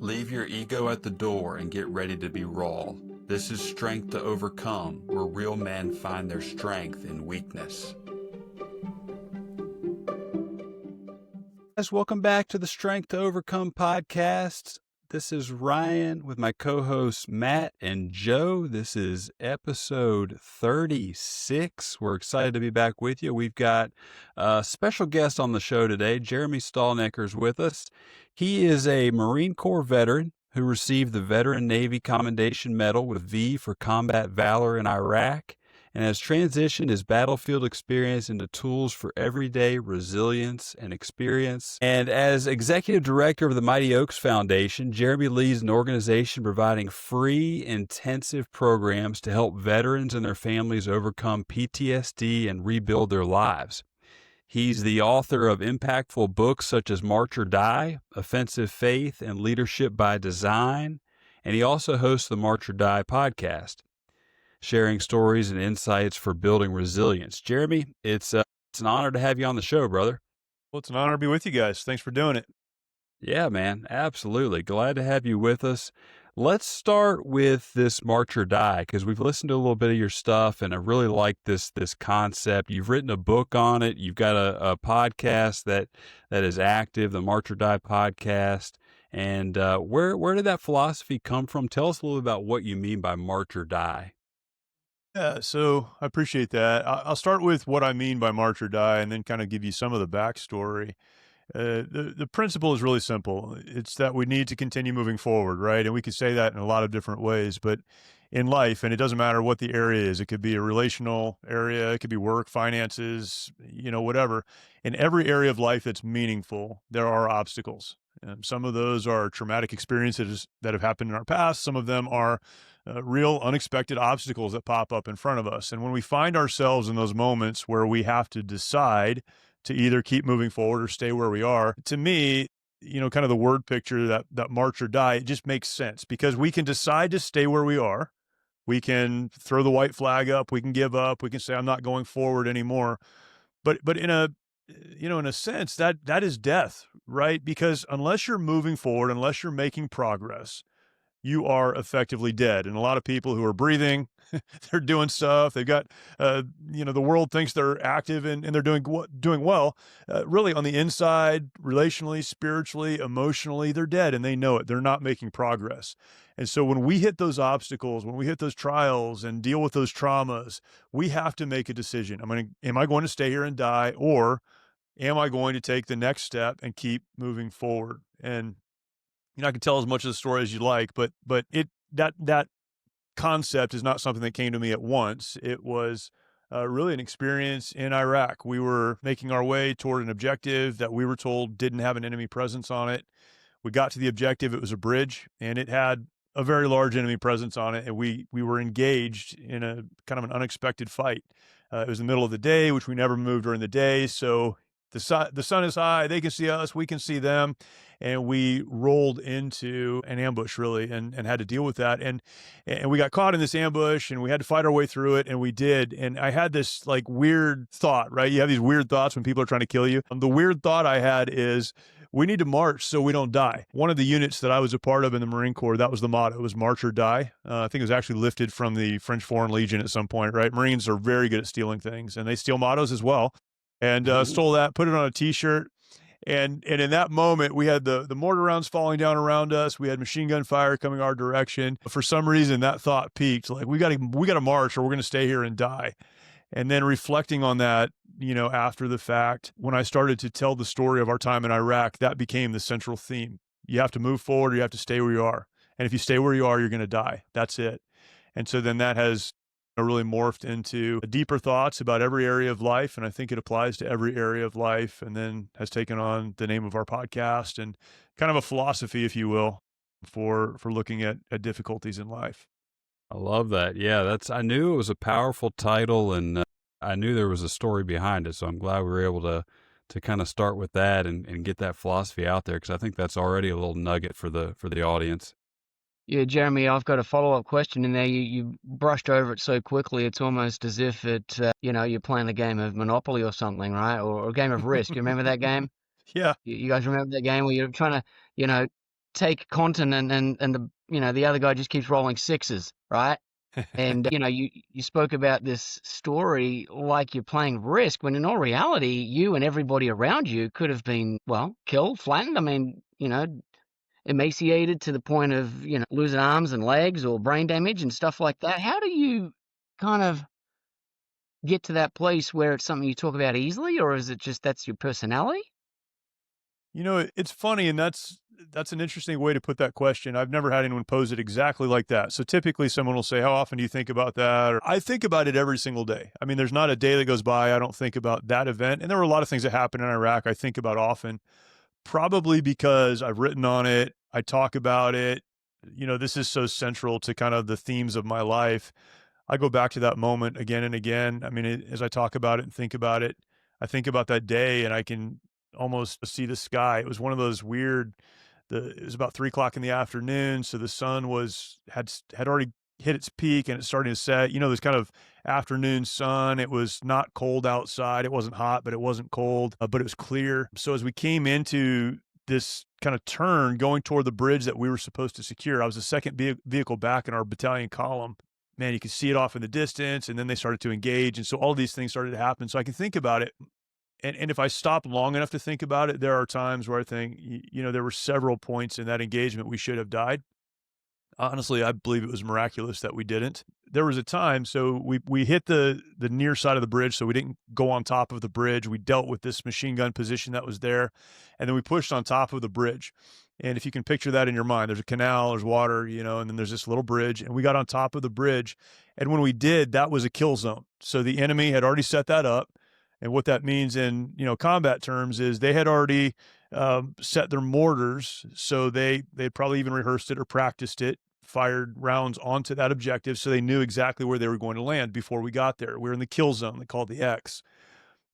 Leave your ego at the door and get ready to be raw. This is Strength to Overcome, where real men find their strength in weakness. Guys, welcome back to the Strength to Overcome podcast. This is Ryan with my co-hosts Matt and Joe. This is episode 36. We're excited to be back with you. We've got a special guest on the show today, Jeremy Stalneckers, with us. He is a Marine Corps veteran who received the Veteran Navy Commendation Medal with V for combat valor in Iraq, and has transitioned his battlefield experience into tools for everyday resilience and experience. And as executive director of the Mighty Oaks Foundation, Jeremy leads an organization providing free, intensive programs to help veterans and their families overcome PTSD and rebuild their lives. He's the author of impactful books such as March or Die, Offensive Faith, and Leadership by Design. And he also hosts the March or Die podcast, sharing stories and insights for building resilience. Jeremy, it's an honor to have you on the show, brother. Well, it's an honor to be with you guys. Thanks for doing it. Yeah, man, absolutely. Glad to have you with us. Let's start with this March or Die, because we've listened to a little bit of your stuff, and I really like this concept. You've written a book on it. You've got a podcast that is active, the March or Die podcast. And where did that philosophy come from? Tell us a little about what you mean by March or Die. Yeah, so I appreciate that. I'll start with what I mean by March or Die and then kind of give you some of the backstory. The principle is really simple. It's that we need to continue moving forward, right? And we can say that in a lot of different ways, but in life, and it doesn't matter what the area is, it could be a relational area, it could be work, finances, whatever. In every area of life that's meaningful, there are obstacles. Some of those are traumatic experiences that have happened in our past. Some of them are real unexpected obstacles that pop up in front of us. And when we find ourselves in those moments where we have to decide to either keep moving forward or stay where we are, to me, kind of the word picture that March or Die, it just makes sense because we can decide to stay where we are. We can throw the white flag up. We can give up. We can say, I'm not going forward anymore. But in a sense, that is death, right? Because unless you're moving forward, unless you're making progress, you are effectively dead. And a lot of people who are breathing, they're doing stuff. They've got, the world thinks they're active and they're doing well. Really on the inside, relationally, spiritually, emotionally, they're dead and they know it. They're not making progress. And so when we hit those obstacles, when we hit those trials and deal with those traumas, we have to make a decision. Am I going to stay here and die, or am I going to take the next step and keep moving forward? And I can tell as much of the story as you like, but that concept is not something that came to me at once. It was really an experience in Iraq. We were making our way toward an objective that we were told didn't have an enemy presence on it. We got to the objective. It was a bridge, and it had a very large enemy presence on it, and we were engaged in a kind of an unexpected fight. It was the middle of the day, which we never moved during the day, so the sun is high, they can see us, we can see them, and we rolled into an ambush, really, and had to deal with that. And we got caught in this ambush, and we had to fight our way through it, and we did. And I had this, weird thought, right? You have these weird thoughts when people are trying to kill you. The weird thought I had is, we need to march so we don't die. One of the units that I was a part of in the Marine Corps, that was the motto. It was March or Die. I think it was actually lifted from the French Foreign Legion at some point, right? Marines are very good at stealing things, and they steal mottos as well. And stole that, put it on a T-shirt. And in that moment, we had the mortar rounds falling down around us. We had machine gun fire coming our direction. For some reason, that thought peaked. We got to march, or we're going to stay here and die. And then reflecting on that, after the fact, when I started to tell the story of our time in Iraq, that became the central theme. You have to move forward, or you have to stay where you are. And if you stay where you are, you're going to die. That's it. And so then that has really morphed into deeper thoughts about every area of life. And I think it applies to every area of life, and then has taken on the name of our podcast and kind of a philosophy, if you will, for looking at difficulties in life. I love that. Yeah, I knew it was a powerful title, and I knew there was a story behind it. So I'm glad we were able to kind of start with that and get that philosophy out there, because I think that's already a little nugget for the audience. Yeah, Jeremy, I've got a follow-up question in there. You brushed over it so quickly, it's almost as if you're playing a game of Monopoly or something, right? Or a game of Risk. You remember that game? Yeah. You guys remember that game where you're trying to, take continent and the other guy just keeps rolling sixes, right? And you spoke about this story like you're playing Risk, when in all reality, you and everybody around you could have been, well, killed, flattened. I mean, emaciated to the point of, losing arms and legs or brain damage and stuff like that. How do you kind of get to that place where it's something you talk about easily, or is it just that's your personality? It's funny, and that's an interesting way to put that question. I've never had anyone pose it exactly like that. So typically someone will say, "How often do you think about that?" Or I think about it every single day. I mean, there's not a day that goes by I don't think about that event. And there were a lot of things that happened in Iraq I think about often, probably because I've written on it, I talk about it. This is so central to kind of the themes of my life. I go back to that moment again and again. I mean, as I talk about it and think about it, I think about that day and I can almost see the sky. It was one of those weird, it was about 3 o'clock in the afternoon. So the sun had already hit its peak and it's starting to set, this kind of afternoon sun. It was not cold outside. It wasn't hot, but it wasn't cold, but it was clear. So as we came into this kind of turn going toward the bridge that we were supposed to secure, I was the second vehicle back in our battalion column. Man, you could see it off in the distance, and then they started to engage. And so all these things started to happen. So I can think about it. And if I stop long enough to think about it, there are times where I think, there were several points in that engagement we should have died. Honestly, I believe it was miraculous that we didn't. There was a time, so we hit the near side of the bridge, so we didn't go on top of the bridge. We dealt with this machine gun position that was there, and then we pushed on top of the bridge. And if you can picture that in your mind, there's a canal, there's water, and then there's this little bridge, and we got on top of the bridge. And when we did, that was a kill zone. So the enemy had already set that up. And what that means in, combat terms is they had already set their mortars. So they'd probably even rehearsed it or practiced it, fired rounds onto that objective. So they knew exactly where they were going to land before we got there. We were in the kill zone. They called the X.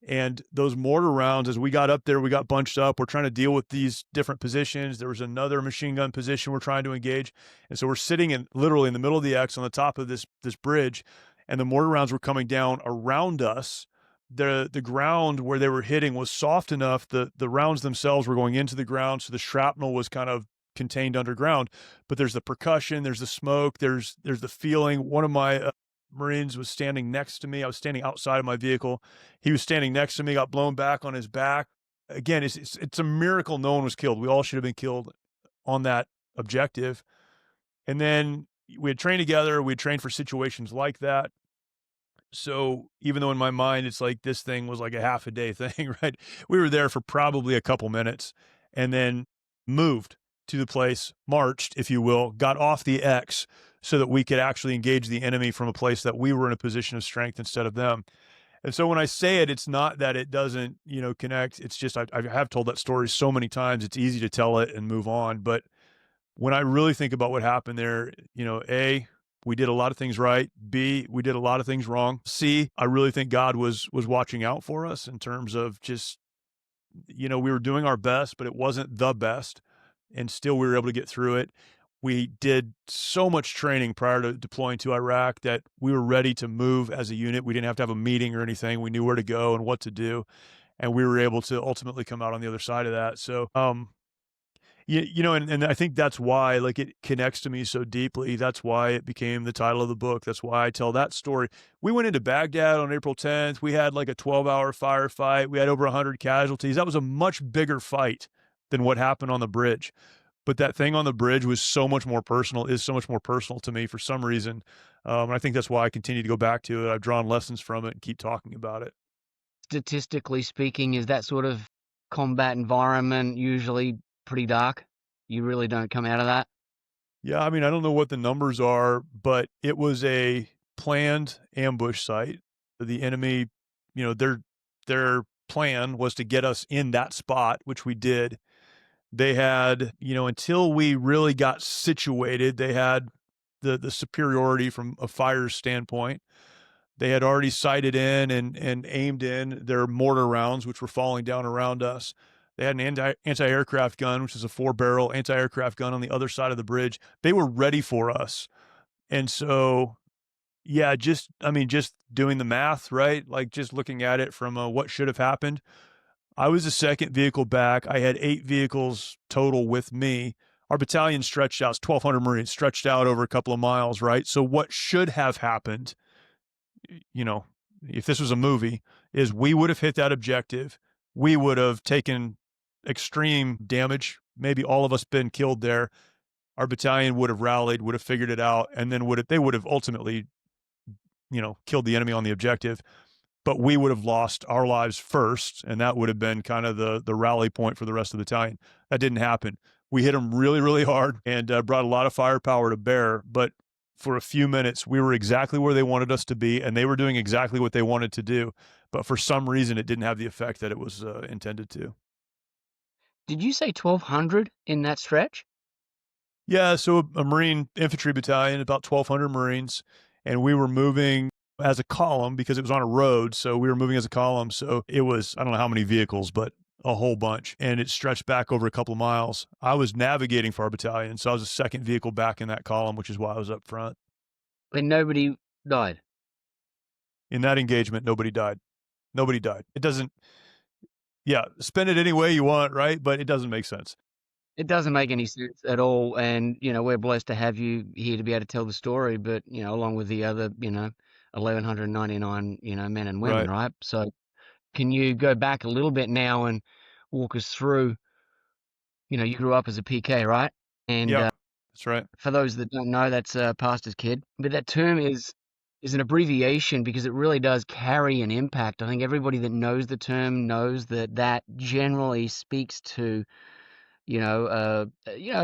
And those mortar rounds, as we got up there, we got bunched up. We're trying to deal with these different positions. There was another machine gun position we're trying to engage. And so we're sitting literally in the middle of the X on the top of this bridge, and the mortar rounds were coming down around us. The ground where they were hitting was soft enough. The rounds themselves were going into the ground, so the shrapnel was kind of contained underground. But there's the percussion, there's the smoke, there's the feeling. One of my Marines was standing next to me. I was standing outside of my vehicle. He was standing next to me, got blown back on his back. Again, it's a miracle no one was killed. We all should have been killed on that objective. And then we had trained together. We had trained for situations like that. So even though in my mind, it's like this thing was like a half a day thing, right? We were there for probably a couple minutes and then moved to the place, marched, if you will, got off the X so that we could actually engage the enemy from a place that we were in a position of strength instead of them. And so when I say it, it's not that it doesn't, connect. It's just, I have told that story so many times. It's easy to tell it and move on. But when I really think about what happened there, A, we did a lot of things right. B, we did a lot of things wrong. C, I really think God was watching out for us in terms of just, we were doing our best, but it wasn't the best. And still we were able to get through it. We did so much training prior to deploying to Iraq that we were ready to move as a unit. We didn't have to have a meeting or anything. We knew where to go and what to do. And we were able to ultimately come out on the other side of that. So, and I think that's why, like, it connects to me so deeply. That's why it became the title of the book. That's why I tell that story. We went into Baghdad on April 10th. We had like a 12-hour firefight. We had over 100 casualties. That was a much bigger fight than what happened on the bridge. But that thing on the bridge was so much more personal, is so much more personal to me for some reason. And I think that's why I continue to go back to it. I've drawn lessons from it and keep talking about it. Statistically speaking, is that sort of combat environment usually pretty dark? You really don't come out of that? Yeah, I mean, I don't know what the numbers are, but it was a planned ambush site. The enemy, their plan was to get us in that spot, which we did. They had, until we really got situated, they had the superiority from a fire standpoint. They had already sighted in and aimed in their mortar rounds, which were falling down around us. They had an anti-aircraft gun, which is a 4-barrel anti-aircraft gun on the other side of the bridge. They were ready for us. And so, yeah, just doing the math, right? Like just looking at it from what should have happened. I was the second vehicle back. I had 8 vehicles total with me. Our battalion stretched out, it's 1,200 Marines stretched out over a couple of miles, right? So what should have happened, if this was a movie, is we would have hit that objective. We would have taken extreme damage, maybe all of us been killed there. Our battalion would have rallied, would have figured it out, and then they would have ultimately, killed the enemy on the objective. But we would have lost our lives first, and that would have been kind of the rally point for the rest of the battalion. That didn't happen. We hit them really, really hard and brought a lot of firepower to bear, but for a few minutes, we were exactly where they wanted us to be, and they were doing exactly what they wanted to do. But for some reason, it didn't have the effect that it was intended to. Did you say 1,200 in that stretch? Yeah, so a Marine infantry battalion, about 1,200 Marines, and we were moving as a column because it was on a road. So we were moving as a column. So it was, I don't know how many vehicles, but a whole bunch. And it stretched back over a couple of miles. I was navigating for our battalion. So I was the second vehicle back in that column, which is why I was up front. And nobody died. In that engagement, nobody died. Nobody died. It doesn't, spend it any way you want, right? But it doesn't make sense. It doesn't make any sense at all. And, we're blessed to have you here to be able to tell the story, but, along with the other, 1,199, men and women, right? So can you go back a little bit now and walk us through, you grew up as a PK, right? And Yeah, that's right. for those that don't know, that's a pastor's kid. But that term is an abbreviation because it really does carry an impact. I think everybody that knows the term knows that generally speaks to a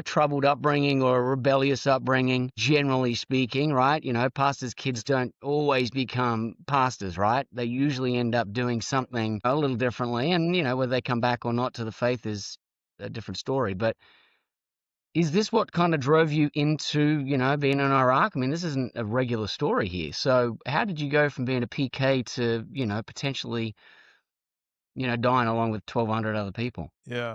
troubled upbringing or a rebellious upbringing, generally speaking, right? Pastors' kids don't always become pastors, right? They usually end up doing something a little differently. And, whether they come back or not to the faith is a different story. But is this what kind of drove you into, being in Iraq? I mean, this isn't a regular story here. So how did you go from being a PK to, potentially, dying along with 1,200 other people? Yeah.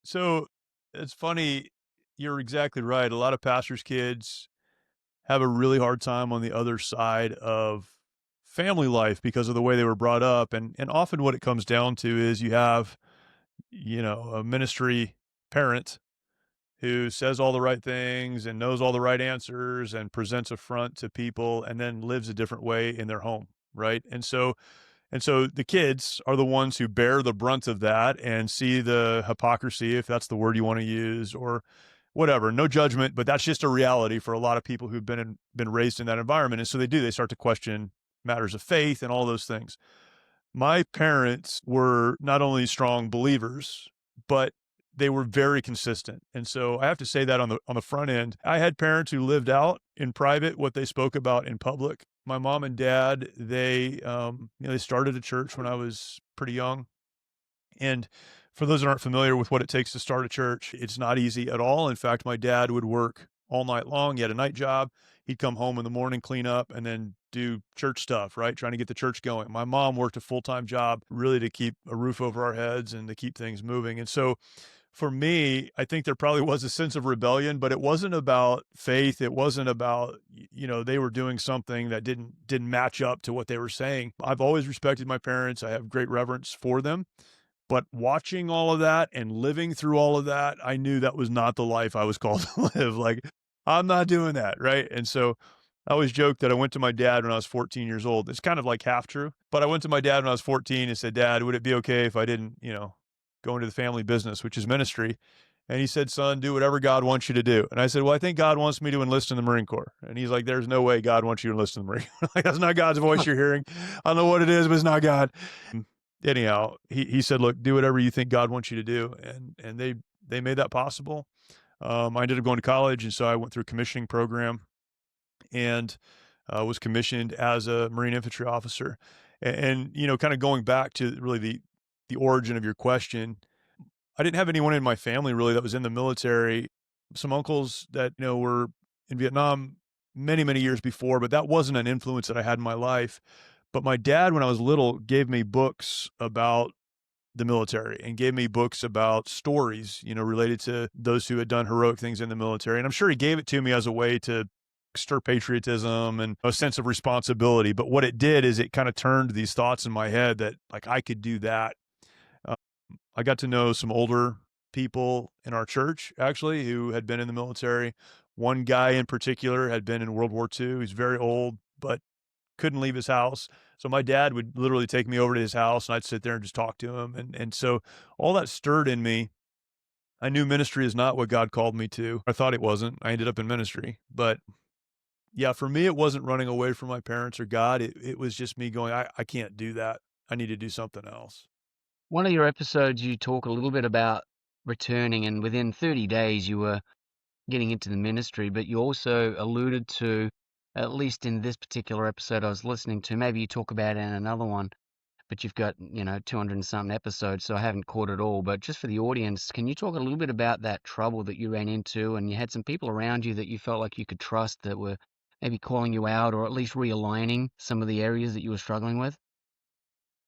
So it's funny. You're exactly right. A lot of pastors' kids have a really hard time on the other side of family life because of the way they were brought up. And often what it comes down to is you have, a ministry parent who says all the right things and knows all the right answers and presents a front to people and then lives a different way in their home, right? And so the kids are the ones who bear the brunt of that and see the hypocrisy, if that's the word you want to use, or whatever. No judgment, but that's just a reality for a lot of people who've been raised in that environment. And so they start to question matters of faith and all those things. My parents were not only strong believers, but they were very consistent. And so I have to say that on the front end, I had parents who lived out in private what they spoke about in public. My mom and dad, they started a church when I was pretty young. And for those that aren't familiar with what it takes to start a church, it's not easy at all. In fact, my dad would work all night long. He had a night job. He'd come home in the morning, clean up, and then do church stuff, right? Trying to get the church going. My mom worked a full-time job really to keep a roof over our heads and to keep things moving. And so for me, I think there probably was a sense of rebellion, but it wasn't about faith. It wasn't about, they were doing something that didn't match up to what they were saying. I've always respected my parents. I have great reverence for them. But watching all of that and living through all of that, I knew that was not the life I was called to live. Like, I'm not doing that, right? And so I always joke that I went to my dad when I was 14 years old. It's kind of like half true. But I went to my dad when I was 14 and said, Dad, would it be okay if I didn't, go into the family business, which is ministry? And he said, son, do whatever God wants you to do. And I said, well, I think God wants me to enlist in the Marine Corps. And he's like, there's no way God wants you to enlist in the Marine Corps. Like, that's not God's voice you're hearing. I don't know what it is, but it's not God. Anyhow, he said, look, do whatever you think God wants you to do. And they made that possible. I ended up going to college. And so I went through a commissioning program and was commissioned as a Marine infantry officer. And kind of going back to really the origin of your question, I didn't have anyone in my family really that was in the military. Some uncles that, were in Vietnam many, many years before, but that wasn't an influence that I had in my life. But my dad, when I was little, gave me books about the military and gave me books about stories, related to those who had done heroic things in the military. And I'm sure he gave it to me as a way to stir patriotism and a sense of responsibility. But what it did is it kind of turned these thoughts in my head that, like, I could do that. I got to know some older people in our church, actually, who had been in the military. One guy in particular had been in World War II. He's very old, but couldn't leave his house. So my dad would literally take me over to his house, and I'd sit there and just talk to him. And so all that stirred in me. I knew ministry is not what God called me to. I thought it wasn't. I ended up in ministry. But yeah, for me, it wasn't running away from my parents or God. It was just me going, I can't do that. I need to do something else. One of your episodes, you talk a little bit about returning, and within 30 days, you were getting into the ministry, but you also alluded to, at least in this particular episode I was listening to, maybe you talk about it in another one, but you've got, 200 and something episodes, so I haven't caught it all. But just for the audience, can you talk a little bit about that trouble that you ran into, and you had some people around you that you felt like you could trust that were maybe calling you out or at least realigning some of the areas that you were struggling with?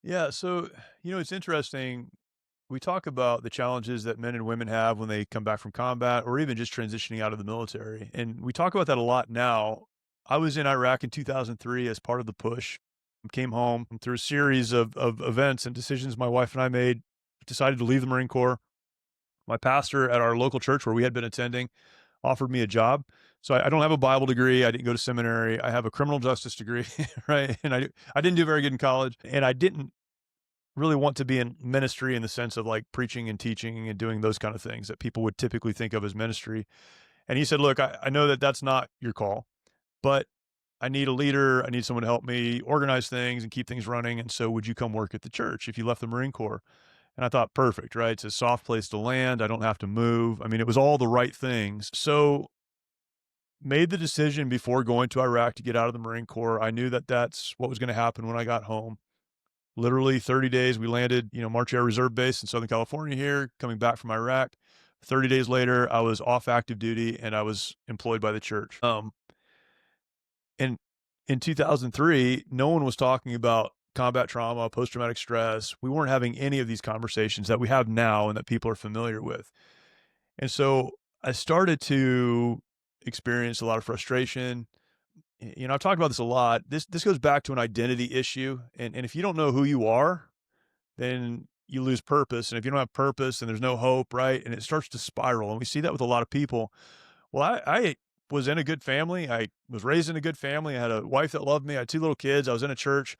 Yeah. So, it's interesting. We talk about the challenges that men and women have when they come back from combat or even just transitioning out of the military. And we talk about that a lot now. I was in Iraq in 2003 as part of the push, came home and through a series of events and decisions my wife and I made, decided to leave the Marine Corps. My pastor at our local church where we had been attending offered me a job. So I don't have a Bible degree. I didn't go to seminary. I have a criminal justice degree, right? And I didn't do very good in college, and I didn't really want to be in ministry in the sense of like preaching and teaching and doing those kind of things that people would typically think of as ministry. And he said, look, I know that that's not your call, but I need a leader. I need someone to help me organize things and keep things running. And so would you come work at the church if you left the Marine Corps? And I thought, perfect, right? It's a soft place to land. I don't have to move. I mean, it was all the right things. So made the decision before going to Iraq to get out of the Marine Corps. I knew that that's what was going to happen when I got home. Literally 30 days, we landed, March Air Reserve Base in Southern California here, coming back from Iraq. 30 days later, I was off active duty and I was employed by the church. And in 2003, no one was talking about combat trauma, post-traumatic stress. We weren't having any of these conversations that we have now and that people are familiar with. And so I started to experience a lot of frustration. I've talked about this a lot. This goes back to an identity issue. And if you don't know who you are, then you lose purpose. And if you don't have purpose, then there's no hope, right? And it starts to spiral. And we see that with a lot of people. Well, I was in a good family. I was raised in a good family. I had a wife that loved me. I had 2 little kids. I was in a church.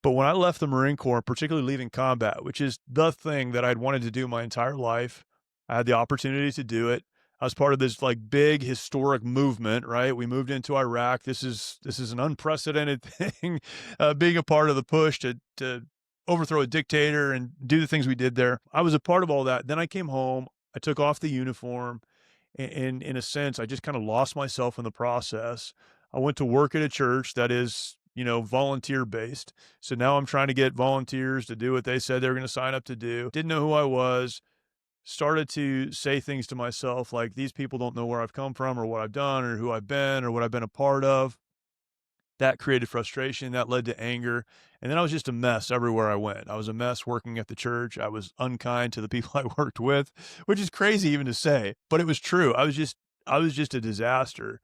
But when I left the Marine Corps, particularly leaving combat, which is the thing that I'd wanted to do my entire life, I had the opportunity to do it. I was part of this like big historic movement, right? We moved into Iraq. This is an unprecedented thing, being a part of the push to overthrow a dictator and do the things we did there. I was a part of all that. Then I came home. I took off the uniform, and in a sense, I just kind of lost myself in the process. I went to work at a church that is, volunteer based. So now I'm trying to get volunteers to do what they said they were going to sign up to do. Didn't know who I was. Started to say things to myself like, these people don't know where I've come from or what I've done or who I've been or what I've been a part of. That created frustration. That led to anger. And then I was just a mess everywhere I went. I was a mess working at the church. I was unkind to the people I worked with, which is crazy even to say, but it was true. I was just a disaster.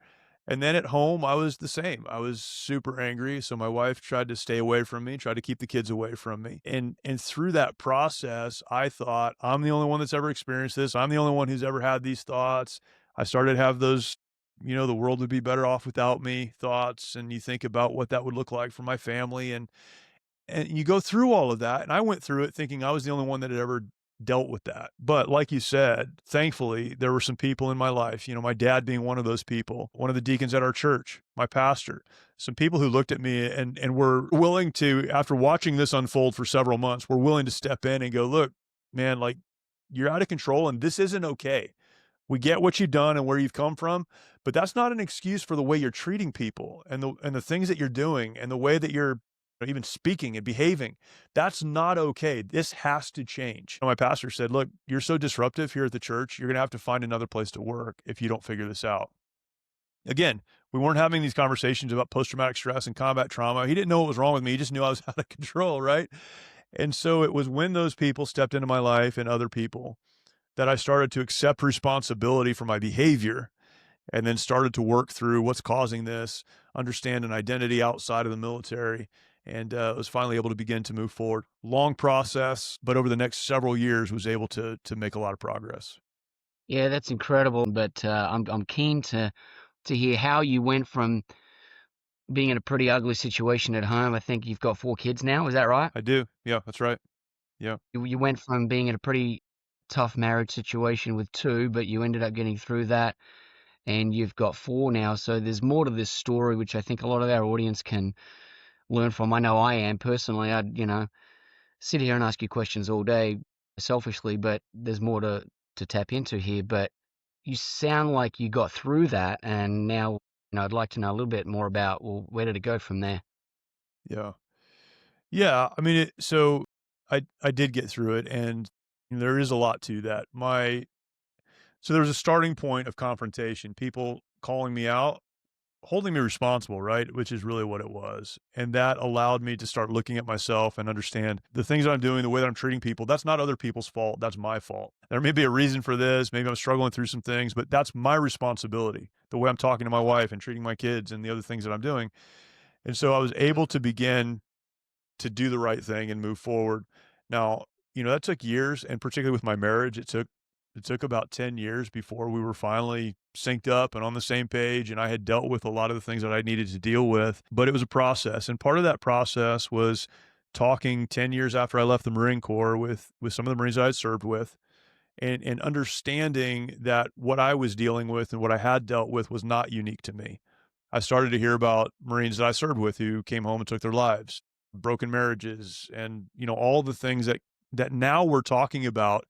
And then at home, I was the same. I was super angry. So my wife tried to stay away from me, tried to keep the kids away from me. And through that process, I thought, I'm the only one that's ever experienced this. I'm the only one who's ever had these thoughts. I started to have those, the world would be better off without me thoughts. And you think about what that would look like for my family. And you go through all of that. And I went through it thinking I was the only one that had ever dealt with that. But like you said, thankfully, there were some people in my life, my dad being one of those people, one of the deacons at our church, my pastor, some people who looked at me and were willing to, after watching this unfold for several months, were willing to step in and go, look, man, like you're out of control and this isn't okay. We get what you've done and where you've come from, but that's not an excuse for the way you're treating people and the things that you're doing and the way that you're even speaking and behaving. That's not okay. This has to change. My pastor said, look, you're so disruptive here at the church. You're going to have to find another place to work if you don't figure this out. Again, we weren't having these conversations about post-traumatic stress and combat trauma. He didn't know what was wrong with me. He just knew I was out of control, right? And so it was when those people stepped into my life and other people that I started to accept responsibility for my behavior and then started to work through what's causing this, understand an identity outside of the military, and was finally able to begin to move forward. Long process, but over the next several years was able to make a lot of progress. Yeah, that's incredible. But I'm keen to hear how you went from being in a pretty ugly situation at home. I think you've got 4 kids now. Is that right? I do. Yeah, that's right. Yeah. You went from being in a pretty tough marriage situation with 2, but you ended up getting through that, and you've got 4 now. So there's more to this story, which I think a lot of our audience can learn from. I know I am personally. I'd sit here and ask you questions all day, selfishly, but there's more to tap into here. But you sound like you got through that, and now I'd like to know a little bit more about, well, where did it go from there? Yeah. Yeah, I mean, so I did get through it, and there is a lot to that. So there was a starting point of confrontation, people calling me out, holding me responsible, right? Which is really what it was. And that allowed me to start looking at myself and understand the things that I'm doing, the way that I'm treating people. That's not other people's fault. That's my fault. There may be a reason for this. Maybe I'm struggling through some things, but that's my responsibility. The way I'm talking to my wife and treating my kids and the other things that I'm doing. And so I was able to begin to do the right thing and move forward. Now, that took years, and particularly with my marriage, it took about 10 years before we were finally synced up and on the same page, and I had dealt with a lot of the things that I needed to deal with, but it was a process, and part of that process was talking 10 years after I left the Marine Corps with some of the Marines I had served with, and understanding that what I was dealing with and what I had dealt with was not unique to me. I started to hear about Marines that I served with who came home and took their lives, broken marriages, and all the things that now we're talking about,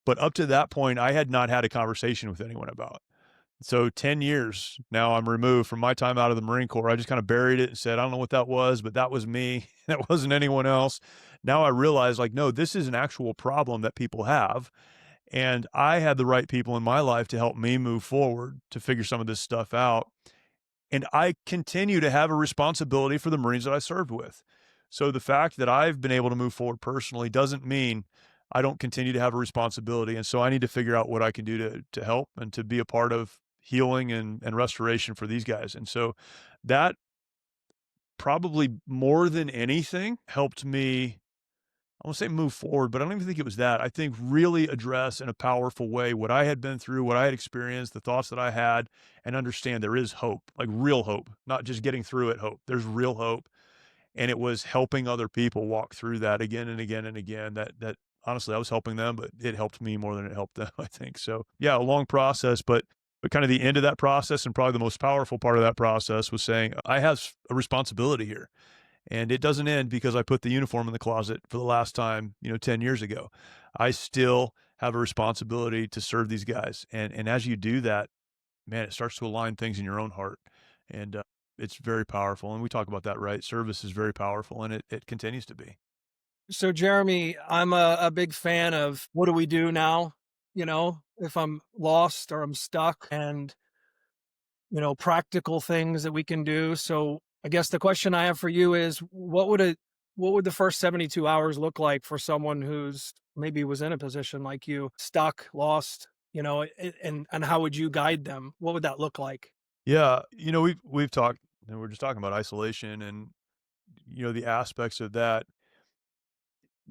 but up to that point I had not had a conversation with anyone about. So 10 years now I'm removed from my time out of the Marine Corps. I just kind of buried it and said, I don't know what that was, but that was me. That wasn't anyone else. Now I realize, like, no, this is an actual problem that people have. And I had the right people in my life to help me move forward to figure some of this stuff out. And I continue to have a responsibility for the Marines that I served with. So the fact that I've been able to move forward personally doesn't mean I don't continue to have a responsibility. And so I need to figure out what I can do to help and to be a part of healing and restoration for these guys. And so that probably more than anything helped me, I won't say move forward, but I don't even think it was that. I think really address in a powerful way what I had been through, what I had experienced, the thoughts that I had, and understand there is hope, like real hope, not just getting through it hope. There's real hope. And it was helping other people walk through that again and again and again. That honestly, I was helping them, but it helped me more than it helped them, I think. So yeah, a long process, but kind of the end of that process and probably the most powerful part of that process was saying, I have a responsibility here. And it doesn't end because I put the uniform in the closet for the last time, 10 years ago. I still have a responsibility to serve these guys. And as you do that, man, it starts to align things in your own heart. And it's very powerful. And we talk about that, right? Service is very powerful, and it continues to be. So, Jeremy, I'm a big fan of what do we do now? If I'm lost or I'm stuck, and, practical things that we can do. So, I guess the question I have for you is what would the first 72 hours look like for someone who's maybe was in a position like you, stuck, lost, and how would you guide them? What would that look like? Yeah. We've talked, and we're just talking about isolation and, the aspects of that.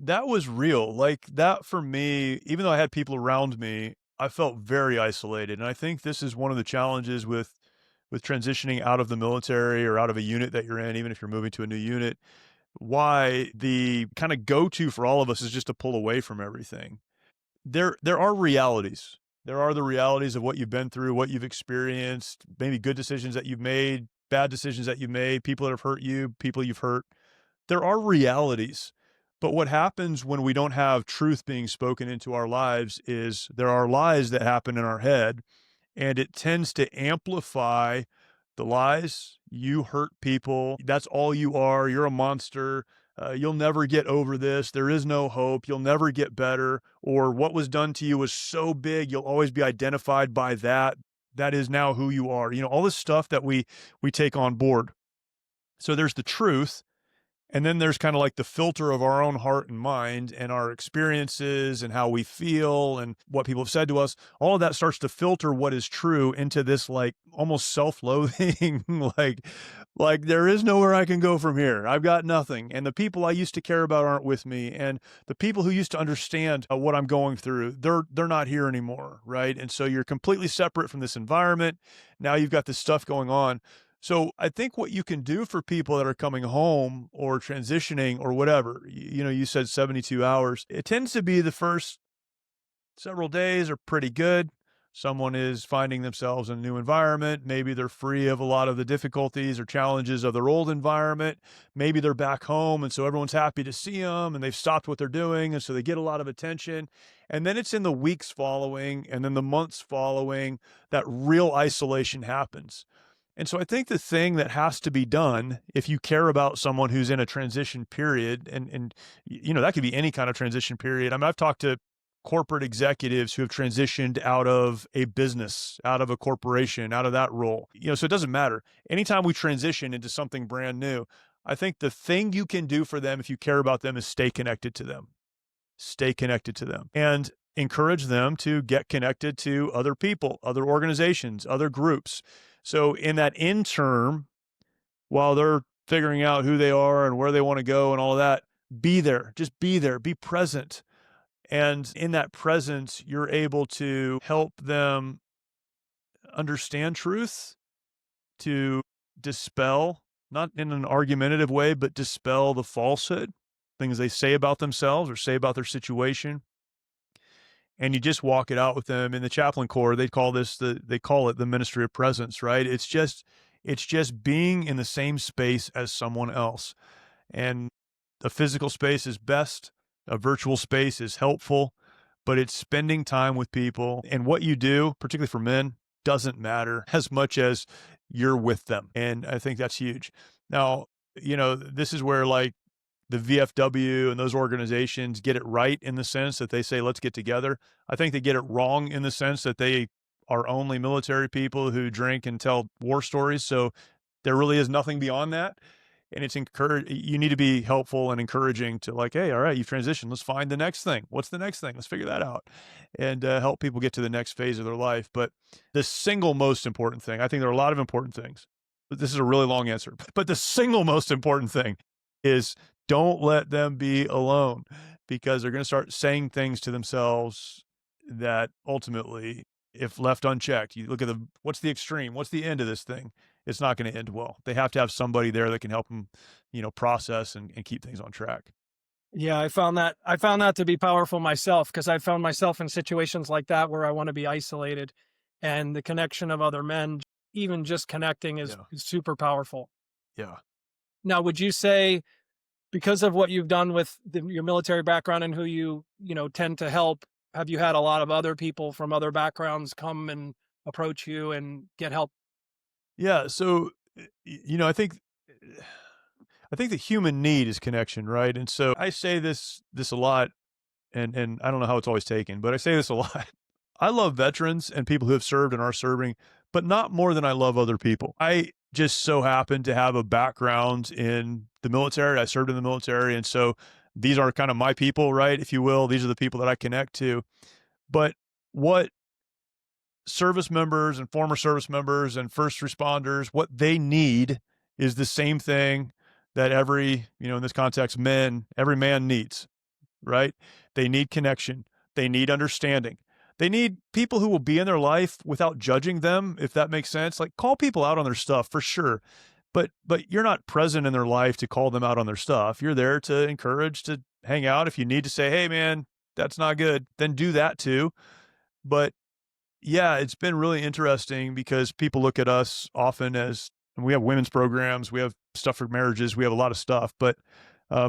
That was real. Like that for me, even though I had people around me, I felt very isolated. And I think this is one of the challenges with transitioning out of the military or out of a unit that you're in, even if you're moving to a new unit, why the kind of go-to for all of us is just to pull away from everything. There are realities. There are the realities of what you've been through, what you've experienced, maybe good decisions that you've made, bad decisions that you've made, people that have hurt you, people you've hurt. There are realities. But what happens when we don't have truth being spoken into our lives is there are lies that happen in our head, and it tends to amplify the lies. You hurt people. That's all you are. You're a monster. You'll never get over this. There is no hope. You'll never get better. Or what was done to you was so big, you'll always be identified by that. That is now who you are. All this stuff that we take on board. So there's the truth, And then there's kind of like the filter of our own heart and mind and our experiences and how we feel and what people have said to us. All of that starts to filter what is true into this like almost self-loathing, like there is nowhere I can go from here. I've got nothing. And the people I used to care about aren't with me. And the people who used to understand what I'm going through, they're not here anymore, right? And so you're completely separate from this environment. Now you've got this stuff going on. So I think what you can do for people that are coming home or transitioning or whatever, you said 72 hours, it tends to be the first several days are pretty good. Someone is finding themselves in a new environment. Maybe they're free of a lot of the difficulties or challenges of their old environment. Maybe they're back home, and so everyone's happy to see them, and they've stopped what they're doing, and so they get a lot of attention. And then it's in the weeks following and then the months following that real isolation happens. And so I think the thing that has to be done if you care about someone who's in a transition period, and that could be any kind of transition period. I mean, I've talked to corporate executives who have transitioned out of a business, out of a corporation, out of that role. So it doesn't matter. Anytime we transition into something brand new, I think the thing you can do for them if you care about them is stay connected to them. Stay connected to them. And encourage them to get connected to other people, other organizations, other groups. So in that interim, while they're figuring out who they are and where they want to go and all of that, be there, just be there, be present. And in that presence, you're able to help them understand truth, to dispel, not in an argumentative way, but dispel the falsehood, things they say about themselves or say about their situation. And you just walk it out with them. In the chaplain corps, they call it the ministry of presence, right? It's just being in the same space as someone else. And a physical space is best, a virtual space is helpful, but it's spending time with people. And what you do, particularly for men, doesn't matter as much as you're with them. And I think that's huge. Now, this is where like the VFW and those organizations get it right in the sense that they say, let's get together. I think they get it wrong in the sense that they are only military people who drink and tell war stories. So there really is nothing beyond that. And it's you need to be helpful and encouraging to like, hey, all right, you've transitioned. Let's find the next thing. What's the next thing? Let's figure that out and help people get to the next phase of their life. But the single most important thing, I think there are a lot of important things, but this is a really long answer, but the single most important thing is don't let them be alone, because they're going to start saying things to themselves that ultimately, if left unchecked, you look at what's the extreme? What's the end of this thing? It's not going to end well. They have to have somebody there that can help them, process and keep things on track. Yeah, I found that to be powerful myself, because I found myself in situations like that where I want to be isolated, and the connection of other men, even just connecting is super powerful. Yeah. Now, would you say, because of what you've done with your military background and who you tend to help, have you had a lot of other people from other backgrounds come and approach you and get help? Yeah. So, I think the human need is connection, right? And so I say this a lot, and I don't know how it's always taken, but I say this a lot. I love veterans and people who have served and are serving, but not more than I love other people. I just so happen to have a background in the military. I served in the military. And so these are kind of my people, right? If you will, these are the people that I connect to. But what service members and former service members and first responders, what they need is the same thing that every, in this context, every man needs, right? They need connection. They need understanding. They need people who will be in their life without judging them, if that makes sense. Like, call people out on their stuff for sure, but you're not present in their life to call them out on their stuff. You're there to encourage, to hang out. If you need to say, hey man, that's not good, then do that too. But yeah, it's been really interesting because people look at us often as, and we have women's programs, we have stuff for marriages, we have a lot of stuff, but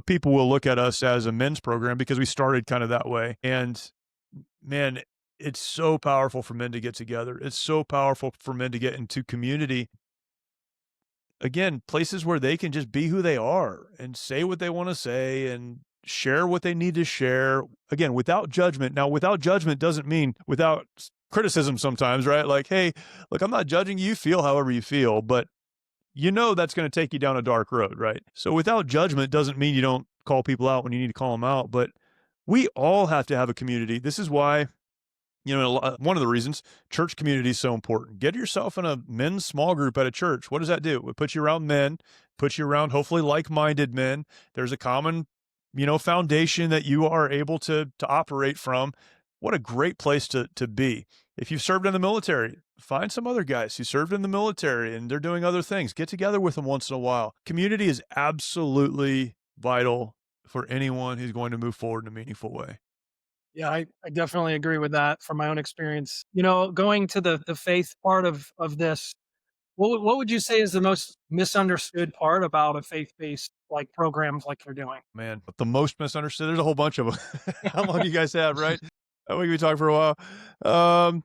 people will look at us as a men's program because we started kind of that way. And man, it's so powerful for men to get together. It's so powerful for men to get into community. Again, places where they can just be who they are and say what they want to say and share what they need to share. Again, without judgment. Now, without judgment doesn't mean without criticism sometimes, right? Like, hey, look, I'm not judging you, feel however you feel, but you know that's going to take you down a dark road, right? So without judgment doesn't mean you don't call people out when you need to call them out, but we all have to have a community. This is why, one of the reasons church community is so important. Get yourself in a men's small group at a church. What does that do? It puts you around men, puts you around hopefully like-minded men. There's a common, foundation that you are able to operate from. What a great place to be. If you've served in the military, find some other guys who served in the military and they're doing other things. Get together with them once in a while. Community is absolutely vital for anyone who's going to move forward in a meaningful way. Yeah, I definitely agree with that from my own experience. You know, going to the faith part of this, what would you say is the most misunderstood part about a faith-based like programs like you're doing? Man, but the most misunderstood, there's a whole bunch of them. How long do you guys have, right? We can be talking for a while.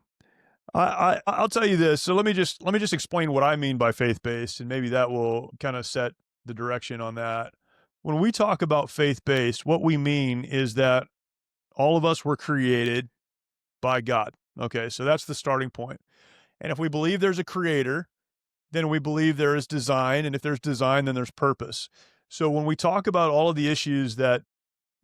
I'll tell you this. So let me just explain what I mean by faith-based, and maybe that will kind of set the direction on that. When we talk about faith-based, what we mean is that all of us were created by God. Okay, so that's the starting point. And if we believe there's a creator, then we believe there is design. And if there's design, then there's purpose. So when we talk about all of the issues that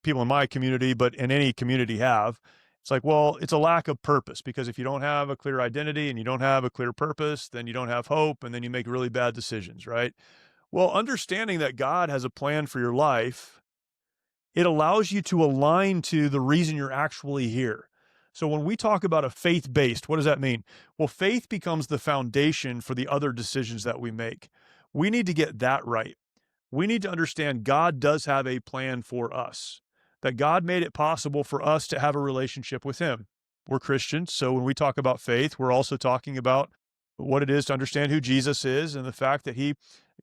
people in my community, but in any community have, it's like, well, it's a lack of purpose, because if you don't have a clear identity and you don't have a clear purpose, then you don't have hope, and then you make really bad decisions, right? Well, understanding that God has a plan for your life, it allows you to align to the reason you're actually here. So when we talk about a faith-based, what does that mean? Well, faith becomes the foundation for the other decisions that we make. We need to get that right. We need to understand God does have a plan for us, that God made it possible for us to have a relationship with him. We're Christians, so when we talk about faith, we're also talking about what it is to understand who Jesus is and the fact that he,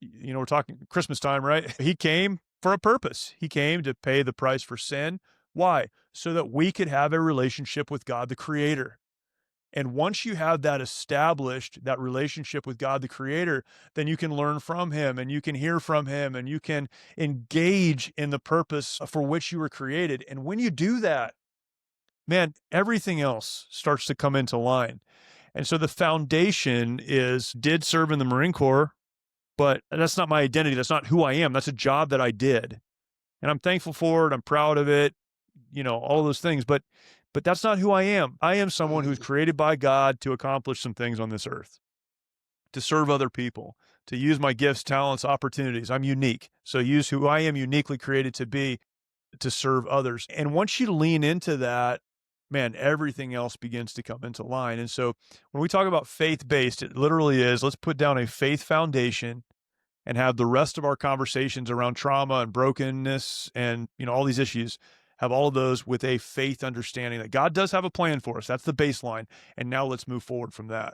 we're talking Christmas time, right? He came for a purpose. He came to pay the price for sin. Why? So that we could have a relationship with God, the Creator. And once you have that established, that relationship with God, the Creator, then you can learn from him and you can hear from him and you can engage in the purpose for which you were created. And when you do that, man, everything else starts to come into line. And so the foundation did serve in the Marine Corps, but that's not my identity. That's not who I am. That's a job that I did. And I'm thankful for it. I'm proud of it, all of those things. But that's not who I am. I am someone who's created by God to accomplish some things on this earth, to serve other people, to use my gifts, talents, opportunities. I'm unique. So use who I am uniquely created to be to serve others. And once you lean into that, man, everything else begins to come into line. And so when we talk about faith-based, it literally is, let's put down a faith foundation and have the rest of our conversations around trauma and brokenness and, all these issues, have all of those with a faith understanding that God does have a plan for us. That's the baseline. And now let's move forward from that.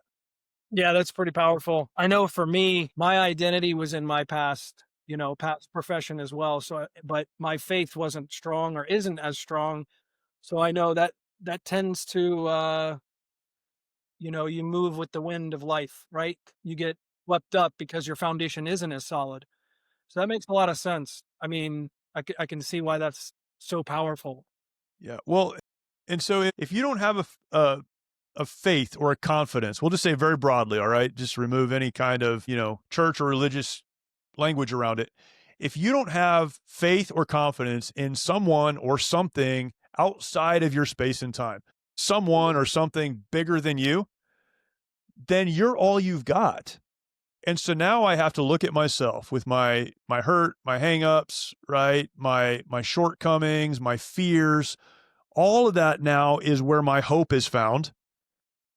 Yeah, that's pretty powerful. I know for me, my identity was in my past, past profession as well. So, but my faith wasn't strong or isn't as strong. So I know that tends to, you move with the wind of life, right? You get swept up because your foundation isn't as solid. So that makes a lot of sense. I mean, I can see why that's so powerful. Yeah. Well, and so if you don't have a faith or a confidence, we'll just say very broadly, all right, just remove any kind of, church or religious language around it. If you don't have faith or confidence in someone or something outside of your space and time, someone or something bigger than you, then you're all you've got. And so now I have to look at myself with my hurt, my hangups, right? My shortcomings, my fears. All of that now is where my hope is found.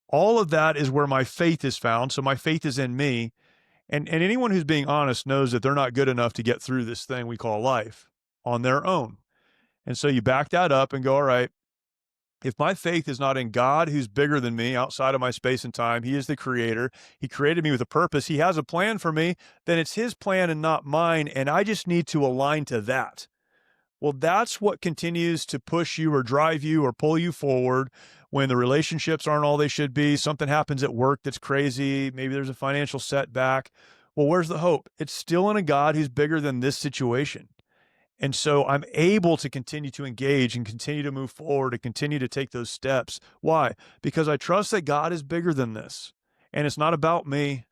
All of that is where my faith is found. So my faith is in me. And anyone who's being honest knows that they're not good enough to get through this thing we call life on their own. And so you back that up and go, all right, if my faith is not in God, who's bigger than me, outside of my space and time, he is the creator, he created me with a purpose, he has a plan for me, then it's his plan and not mine, and I just need to align to that. Well, that's what continues to push you or drive you or pull you forward when the relationships aren't all they should be, something happens at work that's crazy, maybe there's a financial setback. Well, where's the hope? It's still in a God who's bigger than this situation. And so I'm able to continue to engage and continue to move forward and continue to take those steps. Why? Because I trust that God is bigger than this. And it's not about me.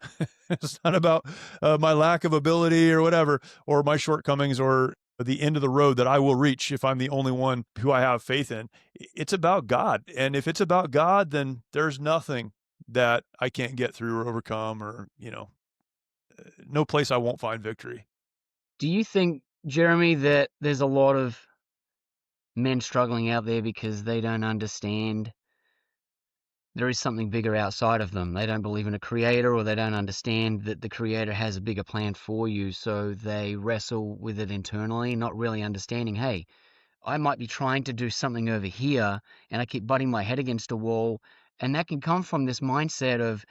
It's not about my lack of ability or whatever, or my shortcomings or the end of the road that I will reach if I'm the only one who I have faith in. It's about God. And if it's about God, then there's nothing that I can't get through or overcome, or, no place I won't find victory. Do you think, Jeremy, that there's a lot of men struggling out there because they don't understand there is something bigger outside of them? They don't believe in a creator, or they don't understand that the creator has a bigger plan for you, so they wrestle with it internally, not really understanding, hey, I might be trying to do something over here and I keep butting my head against a wall. And that can come from this mindset of,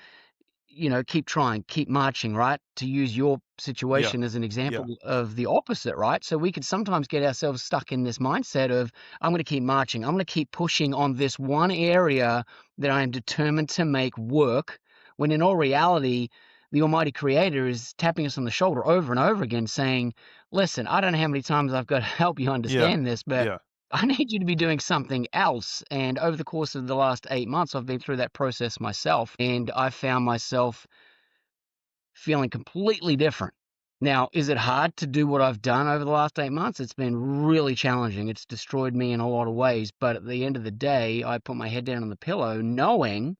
keep trying, keep marching, right? To use your Yeah. situation as an Yeah. example of the opposite, right? So we could sometimes get ourselves stuck in this mindset of, I'm going to keep marching. I'm going to keep pushing on this one area that I am determined to make work, when in all reality, the Almighty Creator is tapping us on the shoulder over and over again saying, listen, I don't know how many times I've got to help you Yeah. understand this, but Yeah. I need you to be doing something else. And over the course of the last 8 months, I've been through that process myself, and I found myself feeling completely different. Now, is it hard to do what I've done over the last 8 months? It's been really challenging. It's destroyed me in a lot of ways. But at the end of the day, I put my head down on the pillow knowing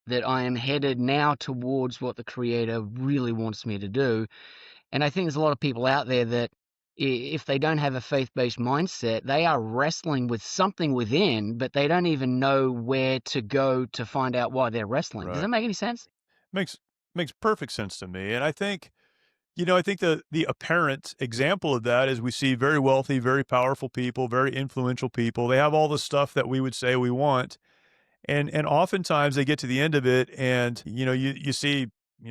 that I am headed now towards what the Creator really wants me to do. And I think there's a lot of people out there that, if they don't have a faith-based mindset, they are wrestling with something within, but they don't even know where to go to find out why they're wrestling. Does Right. that make any sense? Makes perfect sense to me. And I think, I think the apparent example of that is we see very wealthy, very powerful people, very influential people. They have all the stuff that we would say we want. And oftentimes they get to the end of it, and you see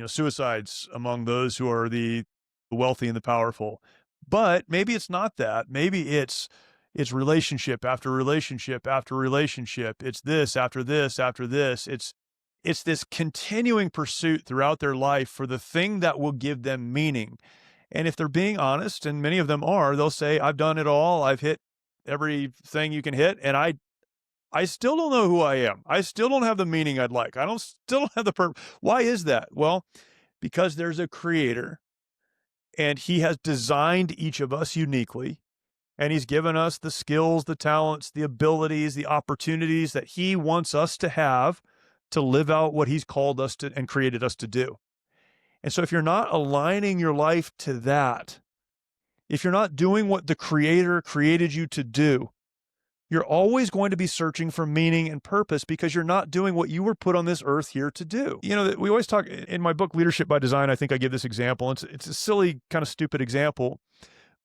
suicides among those who are the wealthy and the powerful. But maybe it's not that. Maybe it's relationship after relationship after relationship. It's this after this after this. It's this continuing pursuit throughout their life for the thing that will give them meaning. And if they're being honest, and many of them are, they'll say, I've done it all. I've hit everything you can hit, and I still don't know who I am. I still don't have the meaning I'd like. Still don't have the purpose. Why is that? Well, because there's a creator, and he has designed each of us uniquely, and he's given us the skills, the talents, the abilities, the opportunities that he wants us to have to live out what he's called us to and created us to do. And so if you're not aligning your life to that, if you're not doing what the creator created you to do, you're always going to be searching for meaning and purpose, because you're not doing what you were put on this earth here to do. We always talk in my book, Leadership by Design. I think I give this example. It's a silly, kind of stupid example.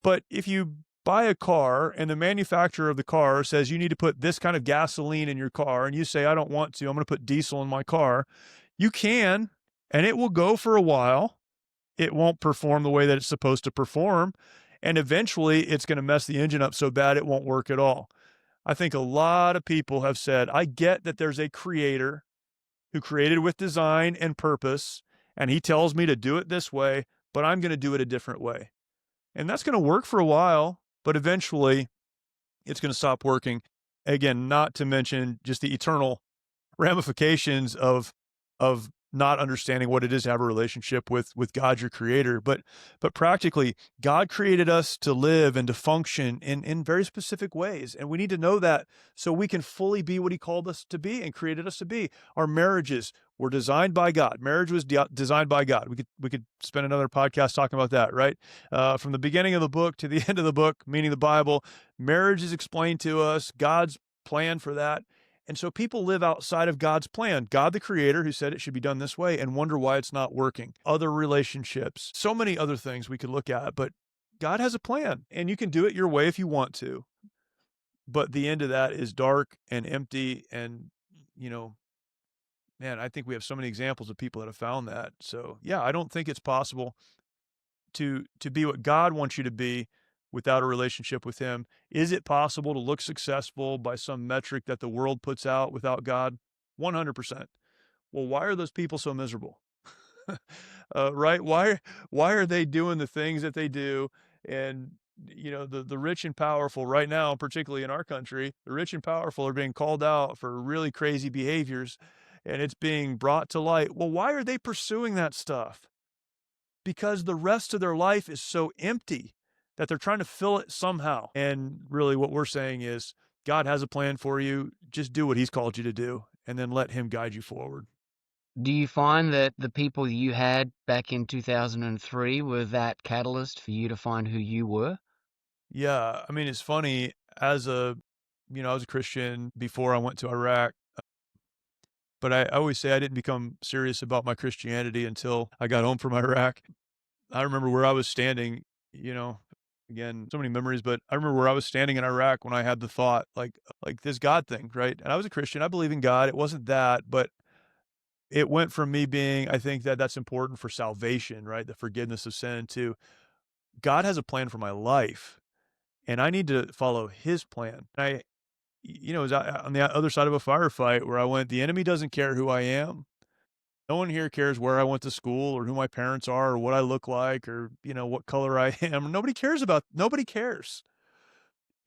But if you buy a car and the manufacturer of the car says you need to put this kind of gasoline in your car, and you say, I don't want to, I'm going to put diesel in my car, you can, and it will go for a while. It won't perform the way that it's supposed to perform. And eventually it's going to mess the engine up so bad it won't work at all. I think a lot of people have said, I get that there's a creator who created with design and purpose, and he tells me to do it this way, but I'm going to do it a different way. And that's going to work for a while, but eventually it's going to stop working. Again, not to mention just the eternal ramifications of not understanding what it is to have a relationship with God, your creator. But practically, God created us to live and to function in very specific ways. And we need to know that so we can fully be what he called us to be and created us to be. Our marriages were designed by God. Marriage was designed by God. We could spend another podcast talking about that, right? From the beginning of the book to the end of the book, meaning the Bible, marriage is explained to us, God's plan for that. And so people live outside of God's plan, God, the creator, who said it should be done this way, and wonder why it's not working. Other relationships, so many other things we could look at, but God has a plan, and you can do it your way if you want to. But the end of that is dark and empty. And, man, I think we have so many examples of people that have found that. So yeah, I don't think it's possible to be what God wants you to be without a relationship with him. Is it possible to look successful by some metric that the world puts out without God? 100%. Well, why are those people so miserable? Right? Why are they doing the things that they do? And the rich and powerful right now, particularly in our country, the rich and powerful are being called out for really crazy behaviors. and it's being brought to light. Well, why are they pursuing that stuff? Because the rest of their life is so empty that they're trying to fill it somehow. And really what we're saying is God has a plan for you. Just do what he's called you to do and then let him guide you forward. Do you find that the people you had back in 2003 were that catalyst for you to find who you were? Yeah. I mean, it's funny I was a Christian before I went to Iraq, but I always say I didn't become serious about my Christianity until I got home from Iraq. I remember where I was standing, you know, again, so many memories, but I remember where I was standing in Iraq when I had the thought, like this God thing, right? And I was a Christian. I believe in God. It wasn't that, but it went from me being, I think that that's important for salvation, right? The forgiveness of sin, to God has a plan for my life and I need to follow his plan. It was on the other side of a firefight where I went, the enemy doesn't care who I am. No one here cares where I went to school or who my parents are or what I look like or, what color I am. Nobody cares.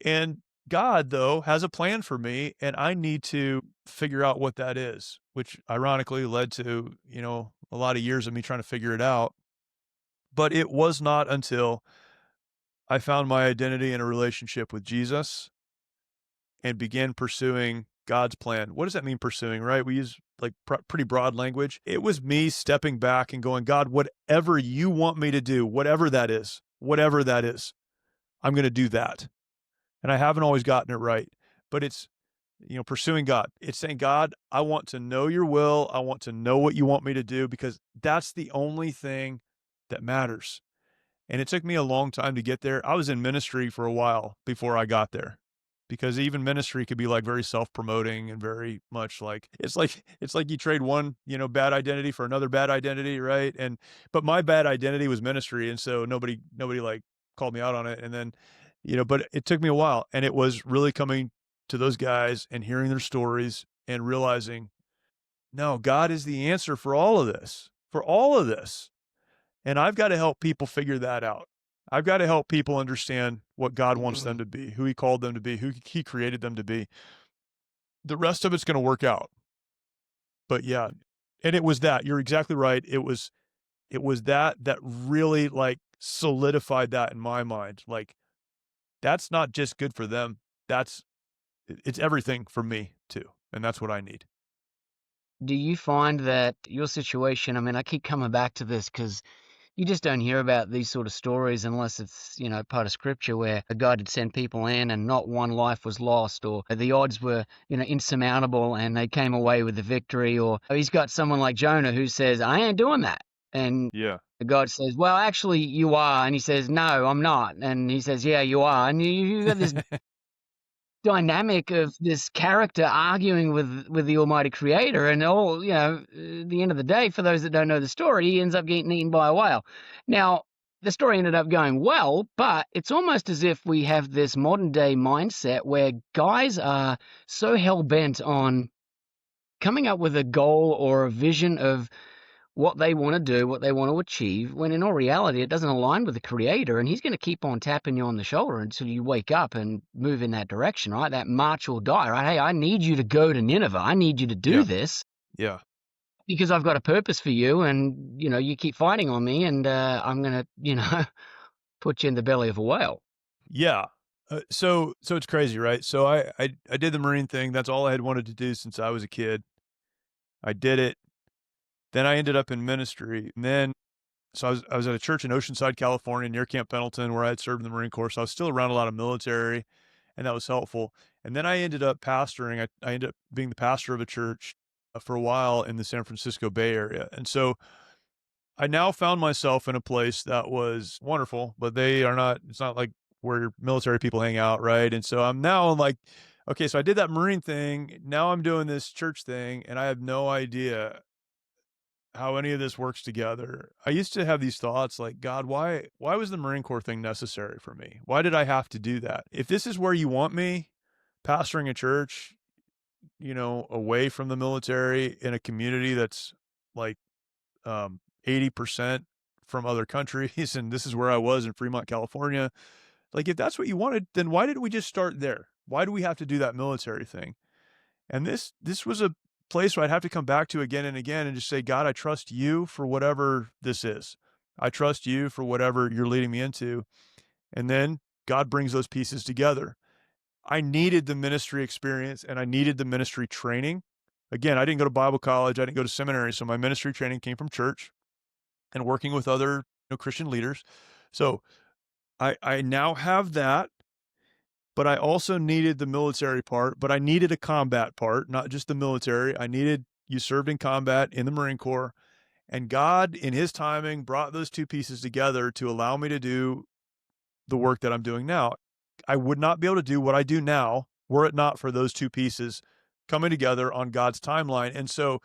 And God, though, has a plan for me, and I need to figure out what that is, which ironically led to, a lot of years of me trying to figure it out. But it was not until I found my identity in a relationship with Jesus and began pursuing God's plan. What does that mean, pursuing, right? We use like pretty broad language. It was me stepping back and going, God, whatever you want me to do, whatever that is, I'm going to do that. And I haven't always gotten it right, but it's, pursuing God. It's saying, God, I want to know your will. I want to know what you want me to do because that's the only thing that matters. And it took me a long time to get there. I was in ministry for a while before I got there because even ministry could be like very self-promoting and very much like it's like you trade one, bad identity for another bad identity, right? But my bad identity was ministry, and so nobody like called me out on it. And then, but it took me a while, and it was really coming to those guys and hearing their stories and realizing, no, God is the answer for all of this. For all of this. And I've got to help people figure that out. I've got to help people understand what God wants them to be, who he called them to be, who he created them to be. The rest of it's going to work out. But yeah, and it was that. You're exactly right. It was that really like solidified that in my mind. Like that's not just good for them. It's everything for me too. And that's what I need. Do you find that your situation, I mean, I keep coming back to this because you just don't hear about these sort of stories unless it's, part of scripture where a God had sent people in and not one life was lost, or the odds were, insurmountable and they came away with the victory, or he's got someone like Jonah who says, I ain't doing that. And Yeah. God says, well, actually you are. And he says, no, I'm not. And he says, yeah, you are. And you've got this dynamic of this character arguing with the almighty creator, and all, at the end of the day, for those that don't know the story, he ends up getting eaten by a whale. Now, the story ended up going well, but it's almost as if we have this modern day mindset where guys are so hell-bent on coming up with a goal or a vision of what they want to do, what they want to achieve, when in all reality, it doesn't align with the creator, and he's going to keep on tapping you on the shoulder until you wake up and move in that direction, right? That march or die, right? Hey, I need you to go to Nineveh. I need you to do this. Yeah. Because I've got a purpose for you, and, you keep fighting on me, and I'm going to, put you in the belly of a whale. Yeah. So it's crazy, right? So I did the Marine thing. That's all I had wanted to do since I was a kid. I did it. Then I ended up in ministry. And then, so I was at a church in Oceanside, California, near Camp Pendleton, where I had served in the Marine Corps. So I was still around a lot of military, and that was helpful. And then I ended up pastoring. I ended up being the pastor of a church for a while in the San Francisco Bay Area. And so I now found myself in a place that was wonderful, but it's not like where military people hang out, right? And so I'm like, okay, so I did that Marine thing. Now I'm doing this church thing, and I have no idea how any of this works together. I used to have these thoughts like, God, why was the Marine Corps thing necessary for me? Why did I have to do that? If this is where you want me, pastoring a church, away from the military in a community that's like 80% from other countries, and this is where I was in Fremont, California. Like, if that's what you wanted, then why didn't we just start there? Why do we have to do that military thing? And this was a place where I'd have to come back to again and again and just say, God, I trust you for whatever this is. I trust you for whatever you're leading me into. And then God brings those pieces together. I needed the ministry experience and I needed the ministry training. Again, I didn't go to Bible college. I didn't go to seminary. So my ministry training came from church and working with other Christian leaders. So I now have that, but I also needed the military part, but I needed a combat part, not just the military. You served in combat in the Marine Corps, and God in his timing brought those two pieces together to allow me to do the work that I'm doing now. I would not be able to do what I do now were it not for those two pieces coming together on God's timeline. And so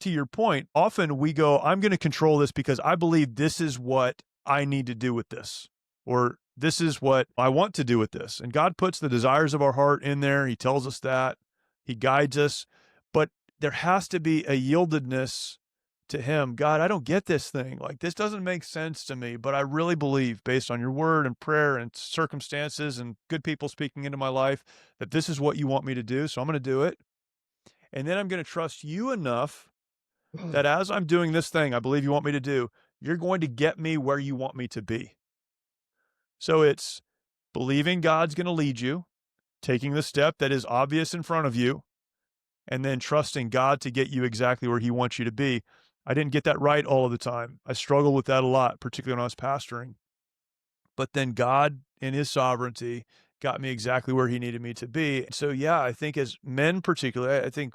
to your point, often we go, I'm going to control this because I believe this is what I need to do with this, or this is what I want to do with this. And God puts the desires of our heart in there. He tells us that. He guides us. But there has to be a yieldedness to him. God, I don't get this thing. Like, this doesn't make sense to me, but I really believe, based on your word and prayer and circumstances and good people speaking into my life, that this is what you want me to do. So I'm going to do it. And then I'm going to trust you enough that as I'm doing this thing I believe you want me to do, you're going to get me where you want me to be. So it's believing God's going to lead you, taking the step that is obvious in front of you, and then trusting God to get you exactly where he wants you to be. I didn't get that right all of the time. I struggled with that a lot, particularly when I was pastoring. But then God, in his sovereignty, got me exactly where he needed me to be. So yeah, I think as men particularly, I think,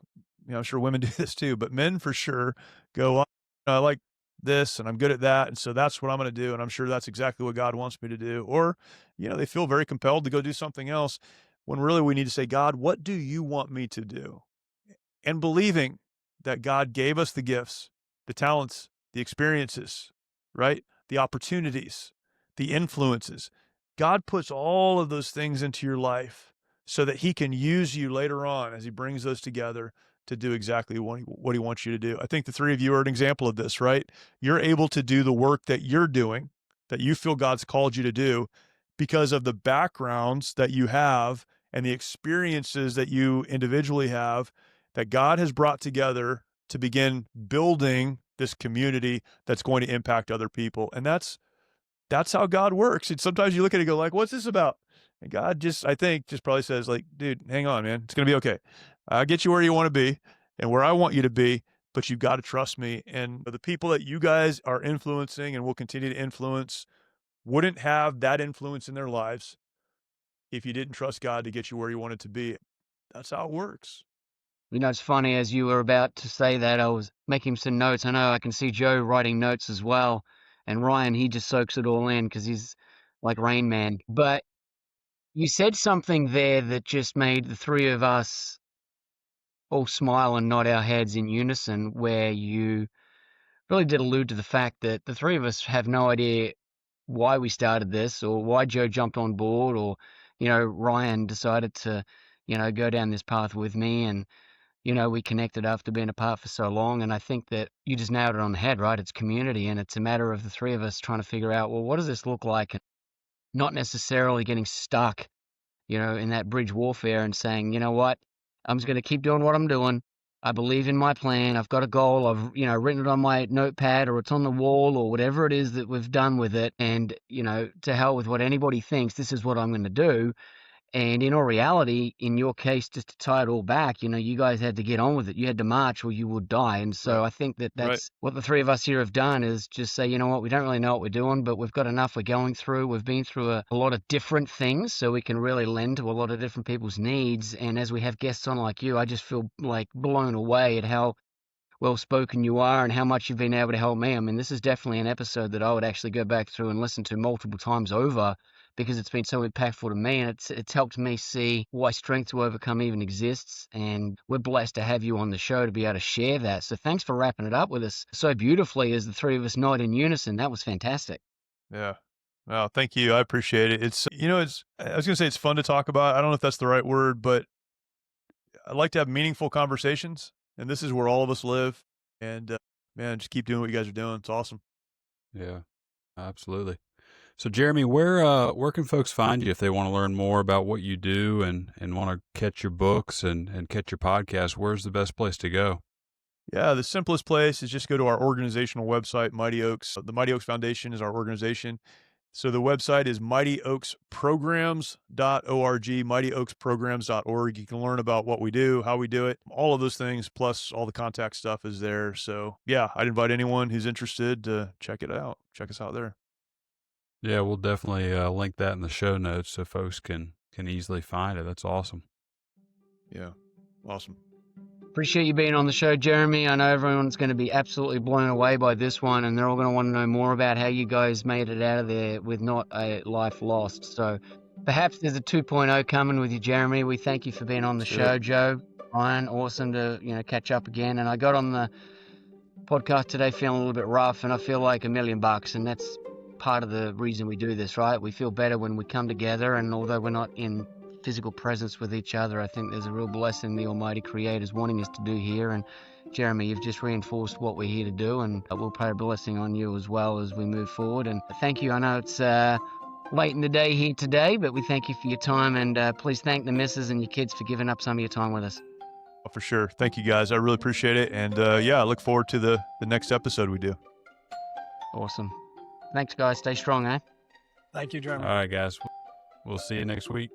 I'm sure women do this too, but men for sure go, I like this and I'm good at that. And so that's what I'm going to do. And I'm sure that's exactly what God wants me to do. Or, they feel very compelled to go do something else when really we need to say, God, what do you want me to do? And believing that God gave us the gifts, the talents, the experiences, right? The opportunities, the influences. God puts all of those things into your life so that he can use you later on as he brings those together to do exactly what he wants you to do. I think the three of you are an example of this, right? You're able to do the work that you're doing, that you feel God's called you to do because of the backgrounds that you have and the experiences that you individually have that God has brought together to begin building this community that's going to impact other people. And that's how God works. And sometimes you look at it and go like, what's this about? And God I think probably says like, dude, hang on, man. It's going to be okay. I'll get you where you want to be and where I want you to be, but you've got to trust me. And the people that you guys are influencing and will continue to influence wouldn't have that influence in their lives if you didn't trust God to get you where you wanted to be. That's how it works. It's funny, as you were about to say that, I was making some notes. I know I can see Joe writing notes as well. And Ryan, he just soaks it all in because he's like Rain Man. But you said something there that just made the three of us all smile and nod our heads in unison, where you really did allude to the fact that the three of us have no idea why we started this or why Joe jumped on board or, Ryan decided to, go down this path with me. And we connected after being apart for so long. And I think that you just nailed it on the head, right? It's community. And it's a matter of the three of us trying to figure out, well, what does this look like? And not necessarily getting stuck, in that bridge warfare and saying, you know what, I'm just going to keep doing what I'm doing. I believe in my plan. I've got a goal. I've, written it on my notepad or it's on the wall or whatever it is that we've done with it. And, to hell with what anybody thinks, this is what I'm going to do. And in all reality, in your case, just to tie it all back, you guys had to get on with it. You had to march or you would die. And so I think that that's what the three of us here have done is just say, you know what, we don't really know what we're doing, but we've got enough we're going through. We've been through a lot of different things, so we can really lend to a lot of different people's needs. And as we have guests on like you, I just feel like blown away at how well-spoken you are and how much you've been able to help me. I mean, this is definitely an episode that I would actually go back through and listen to multiple times over because it's been so impactful to me, and it's helped me see why Strength to Overcome even exists. And we're blessed to have you on the show to be able to share that. So thanks for wrapping it up with us so beautifully as the three of us nod in unison. That was fantastic. Yeah. Well, thank you. I appreciate it. I was going to say it's fun to talk about. I don't know if that's the right word, but I like to have meaningful conversations, and this is where all of us live. And man, just keep doing what you guys are doing. It's awesome. Yeah, absolutely. So, Jeremy, where can folks find you if they want to learn more about what you do and want to catch your books and catch your podcast? Where's the best place to go? Yeah, the simplest place is just go to our organizational website, Mighty Oaks. The Mighty Oaks Foundation is our organization. So the website is mightyoaksprograms.org, mightyoaksprograms.org. You can learn about what we do, how we do it, all of those things, plus all the contact stuff is there. So yeah, I'd invite anyone who's interested to check it out. Check us out there. Yeah, we'll definitely link that in the show notes so folks can easily find it. That's awesome. Yeah, awesome. Appreciate you being on the show, Jeremy. I know everyone's going to be absolutely blown away by this one, and they're all going to want to know more about how you guys made it out of there with not a life lost. So perhaps there's a 2.0 coming with you, Jeremy. We thank you for being on the show, Joe. Ryan, awesome to catch up again. And I got on the podcast today feeling a little bit rough, and I feel like $1 million, and that's part of the reason we do this, right? We feel better when we come together, and although we're not in physical presence with each other, I think there's a real blessing the Almighty Creator's wanting us to do here. And Jeremy, you've just reinforced what we're here to do, and we'll pray a blessing on you as well as we move forward. And thank you. I know it's late in the day here today, but we thank you for your time, and please thank the missus and your kids for giving up some of your time with us. For sure. Thank you, guys. I really appreciate it. And yeah, I look forward to the next episode we do. Awesome. Thanks, guys. Stay strong, eh? Thank you, Jeremy. All right, guys. We'll see you next week.